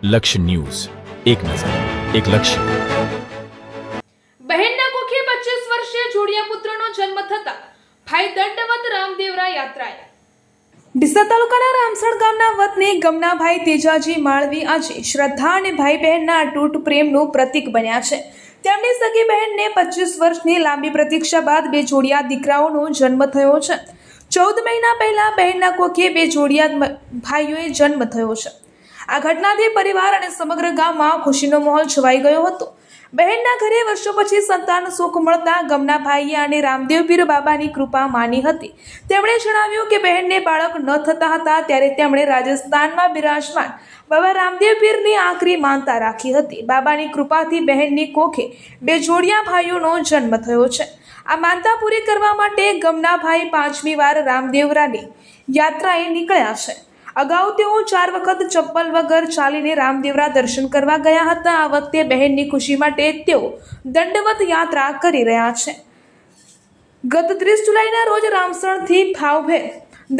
લક્ષ્ય ન્યૂઝ, એક નજર, એક લક્ષ્ય. બહેનના કોખે 25 વર્ષીય જોડિયા પુત્રનો જન્મ થતા ભાઈ દંડવત રામદેવરા યાત્રાએ. ડીસા તાલુકાના રામસણ ગામના વતની ગમનાભાઈ તેજાજી માળવી આજે શ્રદ્ધા અને ભાઈ બહેનના અતૂટ પ્રેમનું પ્રતીક બન્યા છે. તેમની સગી બહેનને 25 વર્ષની લાંબી પ્રતીક્ષા બાદ બે જોડિયા દીકરાઓનો જન્મ થયો છે. 14 મહિના પહેલા બહેનના કોખે બે જોડિયા ભાઈઓએ જન્મ થયો છે. આ ઘટનાથી પરિવાર અને સમગ્ર ગામમાં ખુશીનો માહોલ છવાઈ ગયો હતો. બહેનના ઘરે વર્ષો પછી સંતાન સુખ મળતા ગમનાભાઈએ અને રામદેવ પીર બાબાની કૃપા માની હતી. તેમણે જણાવ્યું કે બહેનને બાળક ન થતા હતા ત્યારે તેમણે રાજસ્થાનમાં બિરાજમાન બાબા રામદેવ પીરની આખરી માનતા રાખી હતી. બાબાની કૃપાથી બહેનની કોખે બે જોડિયા ભાઈઓનો જન્મ થયો છે. આ માનતા પૂરી કરવા માટે ગમનાભાઈ 5મી વાર રામદેવરાની યાત્રાએ નીકળ્યા છે. અગાઉ તેઓ 4 વખત ચપ્પલ વગર ચાલીને રામદેવરા દર્શન કરવા ગયા હતા. આ વખતે બહેનની ખુશી માટે તેઓ દંડવત યાત્રા કરી રહ્યા છે. ગત 30 જુલાઈના રોજ રામસણથી ભાવભેર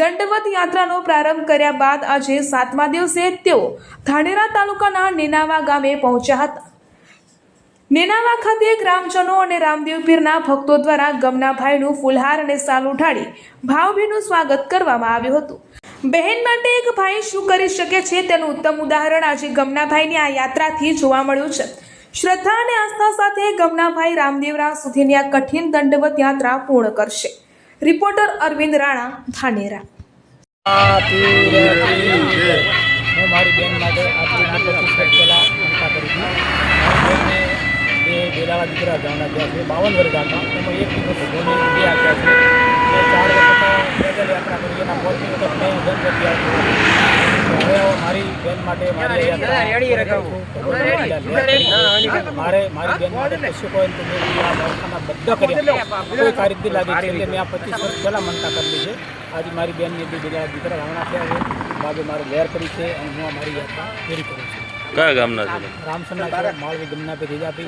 દંડવત યાત્રાનો પ્રારંભ કર્યા બાદ આજે 7મા દિવસે તેઓ ધાનેરા તાલુકાના નેનાવા ગામે પહોંચ્યા હતા. નેનાવા ખાતે ગ્રામજનો અને રામદેવ પીરના ભક્તો દ્વારા ગમનાભાઈનું ફૂલહાર અને સાલ ઉઠાડી ભાવભીનું સ્વાગત કરવામાં આવ્યું હતું. બહેન માટે એક ભાઈ શું કરી શકે છે તેનું ઉત્તમ ઉદાહરણ આજે ગમનાભાઈની આ યાત્રાથી જોવા મળ્યું છે. શ્રદ્ધા અને આસ્થા સાથે ગમનાભાઈ રામદેવરા સુધીની આ કઠિન દંડવત યાત્રા પૂર્ણ કરશે. રિપોર્ટર અરવિંદ રાણા, ધાનેરા. હું મારી બેન માટે આજથી 25 વર્ષ પહેલાં માનતા કરી હતી. બે બેલાવા દીકરા ગામના ગયા છે, 52 વર્ષ ગામના, એમાં એક દીકરો ભગવાનની બે આપ્યા છે. મેં 4 વખત પેદલ યાત્રા કરી, એના 5મી વખત મેં દંડવત યાત્રા. હવે મારી બેન માટે મારી મારી બેન માટે કશું કોઈ તો મેં આ દવાખાના બધા કર્યા, કોઈ કારીગરી લાગી છે એટલે મેં આ 25 વર્ષ પહેલાં માનતા કરેલી છે. આજે મારી બેનની બે બેલાવા દીકરા ગામના થયા છે, બાબે મારે વેર કરી છે અને હું મારી યાત્રા પૂરી કરું છું. કયા ગામના છે? રામસણના માળવી ગમના પે તેજાપી